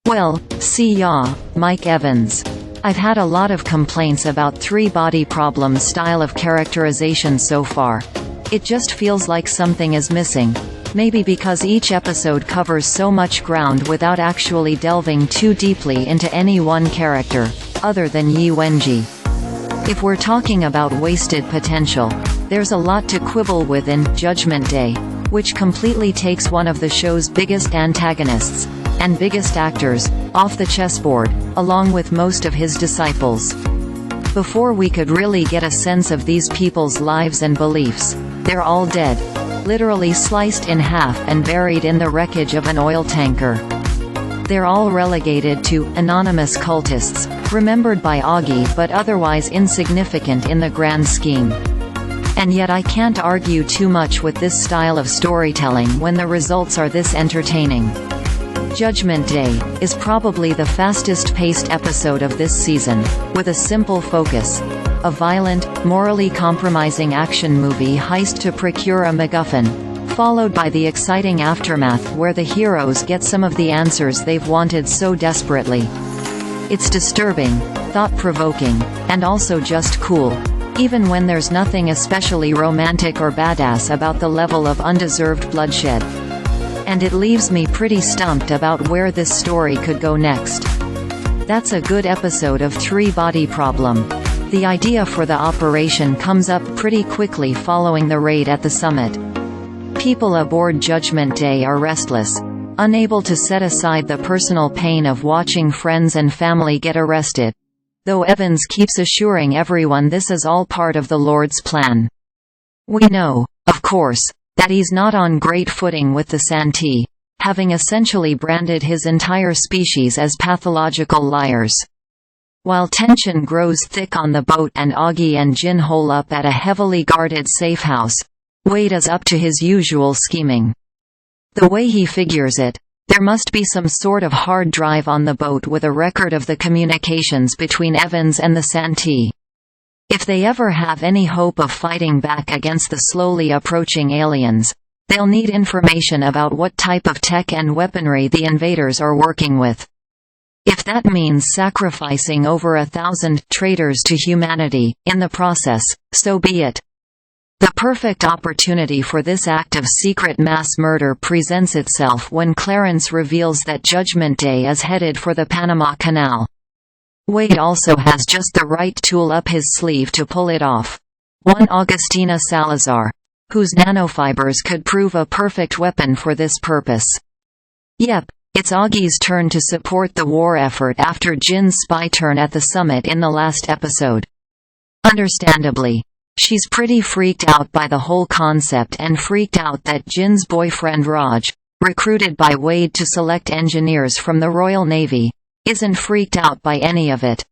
Well, see ya, Mike Evans. I've had a lot of complaints about three-body problem style of characterization so far. It just feels like something is missing. Maybe because each episode covers so much ground without actually delving too deeply into any one character, other than Ye Wenjie. If we're talking about wasted potential, there's a lot to quibble with in Judgment Day, which completely takes one of the show's biggest antagonists and biggest actors off the chessboard, along with most of his disciples. Before we could really get a sense of these people's lives and beliefs, they're all dead, literally sliced in half and buried in the wreckage of an oil tanker. They're all relegated to anonymous cultists, remembered by Auggie but otherwise insignificant in the grand scheme. And yet I can't argue too much with this style of storytelling when the results are this entertaining. Judgment Day is probably the fastest-paced episode of this season, with a simple focus: a violent, morally compromising action movie heist to procure a MacGuffin, followed by the exciting aftermath where the heroes get some of the answers they've wanted so desperately. It's disturbing, thought-provoking, and also just cool, even when there's nothing especially romantic or badass about the level of undeserved bloodshed. And it leaves me pretty stumped about where this story could go next. That's a good episode of Three-Body Problem. The idea for the operation comes up pretty quickly following the raid at the summit. People aboard Judgment Day are restless, unable to set aside the personal pain of watching friends and family get arrested, though Evans keeps assuring everyone this is all part of the Lord's plan. We know, of course, that he's not on great footing with the Santee, having essentially branded his entire species as pathological liars. While tension grows thick on the boat and Auggie and Jin hole up at a heavily guarded safe house, Wade is up to his usual scheming. The way he figures it, there must be some sort of hard drive on the boat with a record of the communications between Evans and the Santee. If they ever have any hope of fighting back against the slowly approaching aliens, they'll need information about what type of tech and weaponry the invaders are working with. If that means sacrificing over 1,000 traitors to humanity in the process, so be it. The perfect opportunity for this act of secret mass murder presents itself when Clarence reveals that Judgment Day is headed for the Panama Canal. Wade also has just the right tool up his sleeve to pull it off. One Augustina Salazar, whose nanofibers could prove a perfect weapon for this purpose. Yep, it's Auggie's turn to support the war effort after Jin's spy turn at the summit in the last episode. Understandably, she's pretty freaked out by the whole concept and freaked out that Jin's boyfriend Raj, recruited by Wade to select engineers from the Royal Navy, isn't freaked out by any of it.